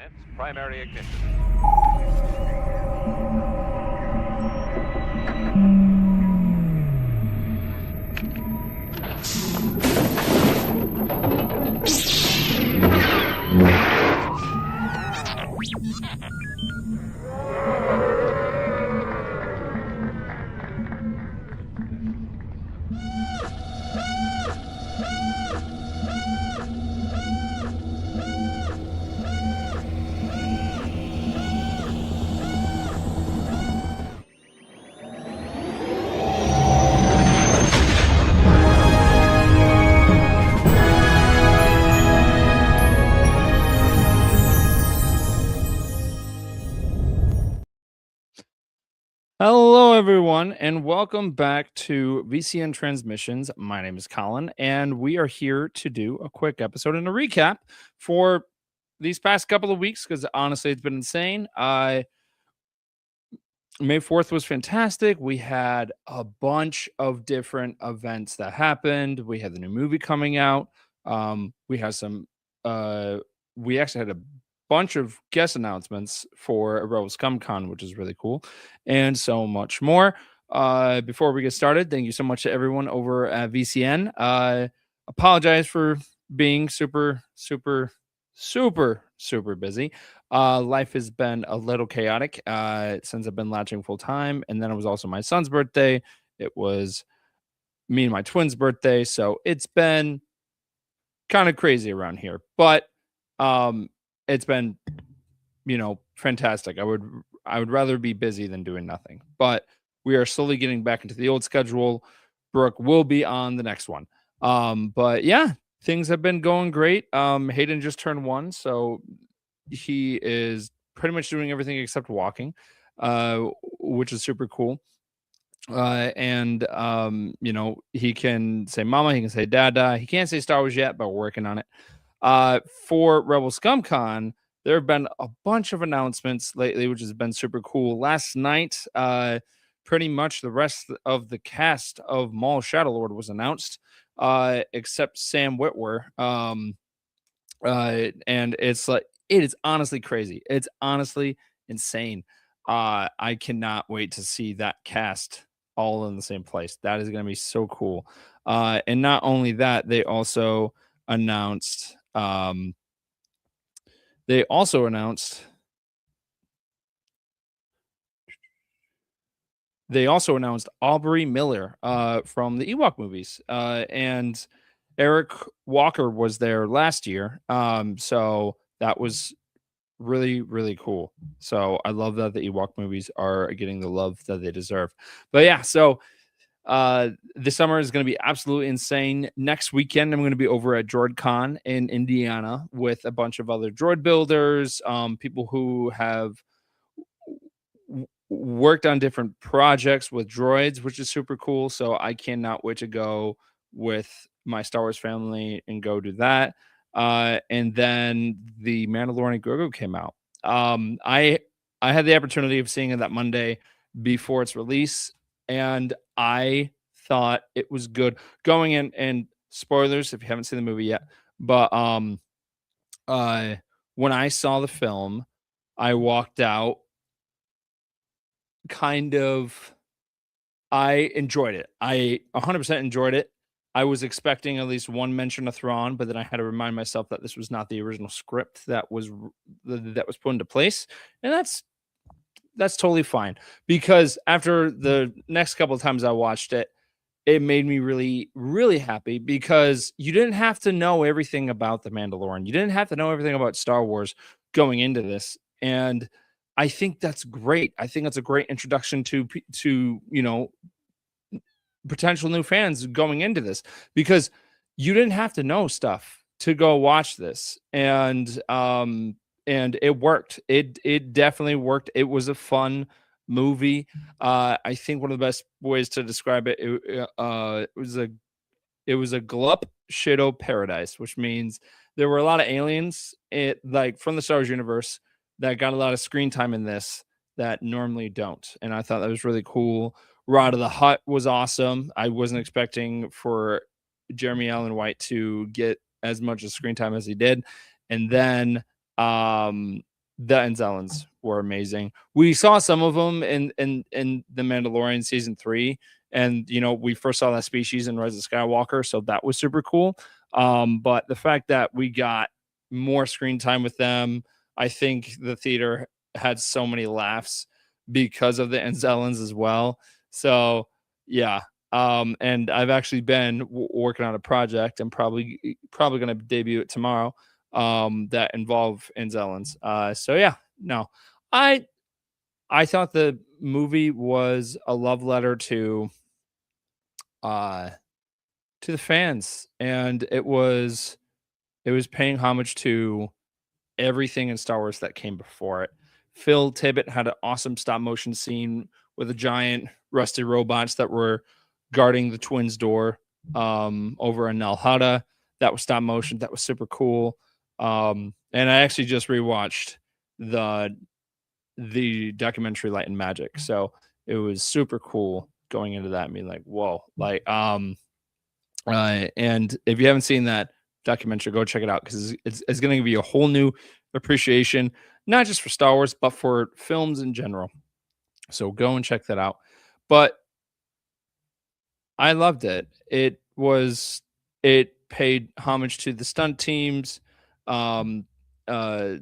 Commence primary ignition. Hello, everyone, and welcome back to VCN Transmissions. My name is Colin, and we are here to do a quick episode and a recap for these past couple of weeks because honestly, it's been insane. May 4th was fantastic. We had a bunch of different events that happened. We had the new movie coming out. We had some, we actually had a bunch of guest announcements for Rebels Con, which is really cool, and so much more. Before we get started, thank you so much to everyone over at VCN. Apologize for being super busy. Life has been a little chaotic since I've been latching full time, and then it was also my son's birthday. It was me and my twin's birthday, so it's been kind of crazy around here. But it's been, fantastic. I would rather be busy than doing nothing. But we are slowly getting back into the old schedule. Brooke will be on the next one. But yeah, things have been going great. Hayden just turned 1, so he is pretty much doing everything except walking, which is super cool. And he can say mama, he can say dada. He can't say Star Wars yet, but we're working on it. For Rebel Con, there have been a bunch of announcements lately, which has been super cool. Last night, pretty much the rest of the cast of Maul Shadowlord was announced, except Sam Witwer. And it's like, it is honestly crazy. It's honestly insane. I cannot wait to see that cast all in the same place. That is going to be so cool. And not only that, they also announced Aubrey Miller from the Ewok movies, and Eric Walker was there last year. So that was really, really cool. So I love that the Ewok movies are getting the love that they deserve. But yeah, so this summer is going to be absolutely insane. Next weekend, I'm going to be over at DroidCon in Indiana with a bunch of other droid builders, people who have worked on different projects with droids, which is super cool. So I cannot wait to go with my Star Wars family and go do that. And then the Mandalorian and Grogu came out. I had the opportunity of seeing it that Monday before its release, and I thought it was good. Going in, and spoilers if you haven't seen the movie yet, but when I saw the film, I walked out I enjoyed it. I 100% enjoyed it. I was expecting at least one mention of Thrawn, but then I had to remind myself that this was not the original script that was put into place, and that's totally fine, because after the next couple of times I watched it, it made me really, really happy, because you didn't have to know everything about The Mandalorian. You didn't have to know everything about Star Wars going into this. And I think that's great. I think that's a great introduction to potential new fans going into this, because you didn't have to know stuff to go watch this. And it worked. It definitely worked. It was a fun movie. I think one of the best ways to describe it, it was a glup shido paradise, which means there were a lot of aliens from the Star Wars universe that got a lot of screen time in this that normally don't. And I thought that was really cool. Rod of the Hutt was awesome. I wasn't expecting for Jeremy Allen White to get as much of screen time as he did. And then the Enzellans were amazing. We saw some of them in the Mandalorian season 3, and we first saw that species in Rise of Skywalker, so that was super cool. But the fact that we got more screen time with them, I think the theater had so many laughs because of the Enzellans as well. So yeah. And I've actually been working on a project and probably going to debut it tomorrow, that involve Enzellans. So yeah, no, I I thought the movie was a love letter uh to the fans, and it was paying homage to everything in Star Wars that came before it. Phil Tippett had an awesome stop motion scene with the giant rusty robots that were guarding the twins' door, over in Nalhada. That was stop motion. That was super cool. And I actually just rewatched the the documentary Light and Magic, so it was super cool going into that and being like, whoa, like and if you haven't seen that documentary, go check it out because it's going to give you a whole new appreciation, not just for Star Wars, but for films in general. So go and check that out. But I loved it. It paid homage to the stunt teams. Um, uh,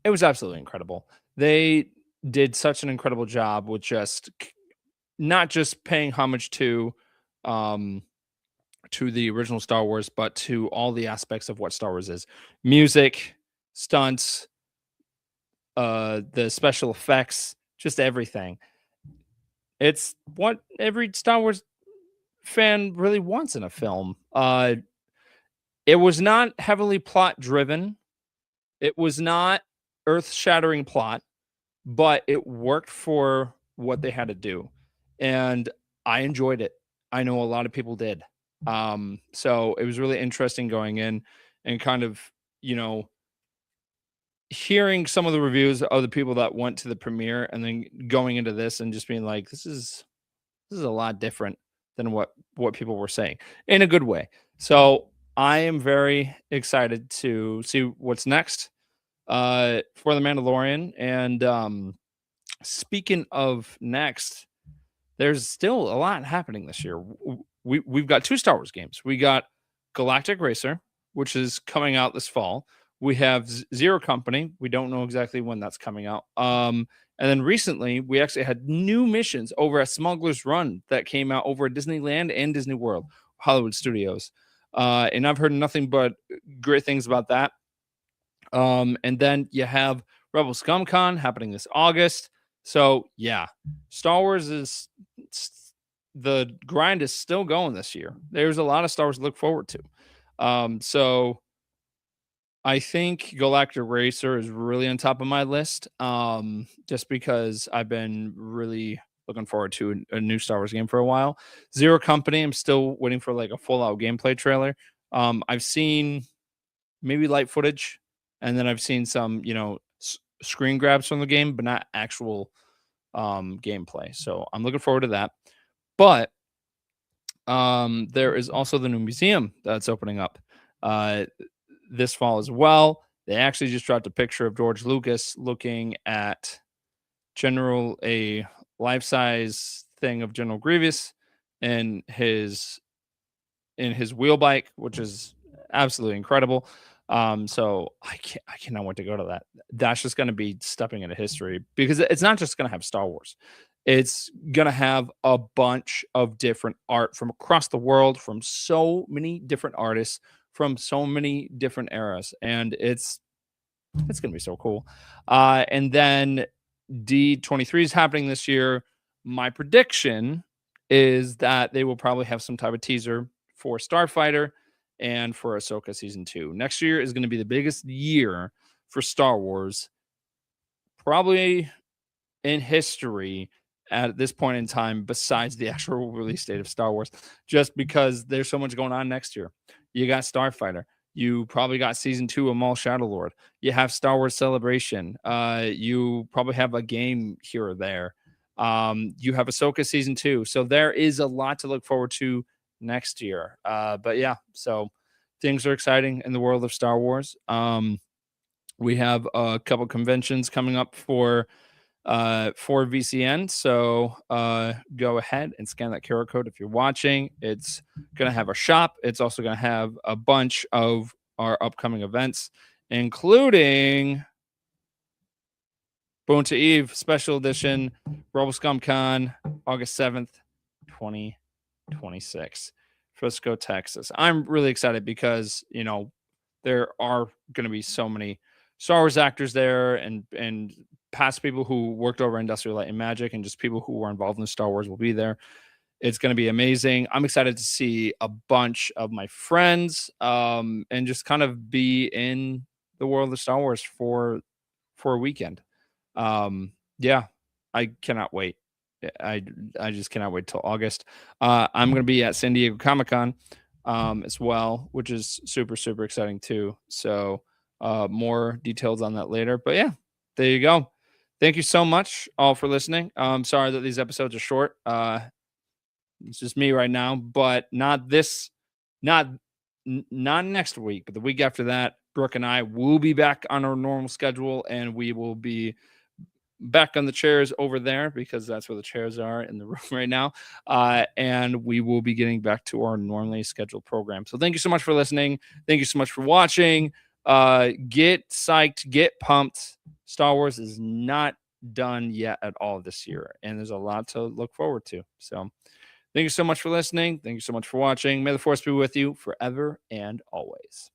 it was absolutely incredible. They did such an incredible job with not just paying homage um to the original Star Wars, but to all the aspects of what Star Wars is. Music, stunts, the special effects, just everything. It's what every Star Wars fan really wants in a film. It was not heavily plot driven. It was not earth-shattering plot, but it worked for what they had to do. And I enjoyed it. I know a lot of people did. So it was really interesting going in and kind of, you know, hearing some of the reviews of the people that went to the premiere and then going into this and just being like, this is a lot different than what people were saying in a good way. So I am very excited to see what's next for the Mandalorian. And speaking of next, there's still a lot happening this year. We've got two Star Wars games. We got Galactic Racer, which is coming out this fall. We have Zero Company. We don't know exactly when that's coming out. And then recently, we actually had new missions over at Smuggler's Run that came out over at Disneyland and Disney World, Hollywood Studios. And I've heard nothing but great things about that. And then you have Rebel Scum Con happening this August. So yeah, Star Wars is the grind is still going this year. There's a lot of Star Wars to look forward to. So I think Galactic Racer is really on top of my list. Just because I've been really looking forward to a new Star Wars game for a while. Zero Company, I'm still waiting for like a full out gameplay trailer. I've seen maybe light footage, and then I've seen some, screen grabs from the game, but not actual gameplay. So I'm looking forward to that. But there is also the new museum that's opening up this fall as well. They actually just dropped a picture of George Lucas looking at a life-size thing of General Grievous in his wheel bike, which is absolutely incredible. So I cannot wait to go to that. That's just going to be stepping into history because it's not just going to have Star Wars. It's going to have a bunch of different art from across the world, from so many different artists, from so many different eras, and it's going to be so cool. And then D23 is happening this year. My prediction is that they will probably have some type of teaser for Starfighter and for Ahsoka season 2. Next year is going to be the biggest year for Star Wars, probably in history at this point in time, besides the actual release date of Star Wars, just because there's so much going on next year. You got Starfighter. You probably got season 2 of Maul Shadow Lord. You have Star Wars Celebration. You probably have a game here or there. You have Ahsoka season 2. So there is a lot to look forward to next year. But yeah, so things are exciting in the world of Star Wars. We have a couple conventions coming up for VCN. So go ahead and scan that QR code if you're watching. It's going to have a shop. It's also going to have a bunch of our upcoming events, including Boon to Eve Special Edition, RoboScumCon, August 7th, 2026, Frisco, Texas. I'm really excited because, there are going to be so many Star Wars actors there and past people who worked over Industrial Light and Magic and just people who were involved in Star Wars will be there. It's going to be amazing. I'm excited to see a bunch of my friends and just kind of be in the world of Star Wars for a weekend. Yeah, I cannot wait. I I just cannot wait till August. I'm going to be at San Diego Comic-Con as well, which is super super exciting too. So more details on that later. But yeah, there you go. Thank you so much all for listening. Sorry that these episodes are short. It's just me right now, but not not next week, but the week after that, Brooke and I will be back on our normal schedule, and we will be back on the chairs over there because that's where the chairs are in the room right now. And we will be getting back to our normally scheduled program. So thank you so much for listening. Thank you so much for watching. Get psyched, get pumped. Star Wars is not done yet at all this year, and there's a lot to look forward to. So thank you so much for listening. Thank you so much for watching. May the force be with you forever and always.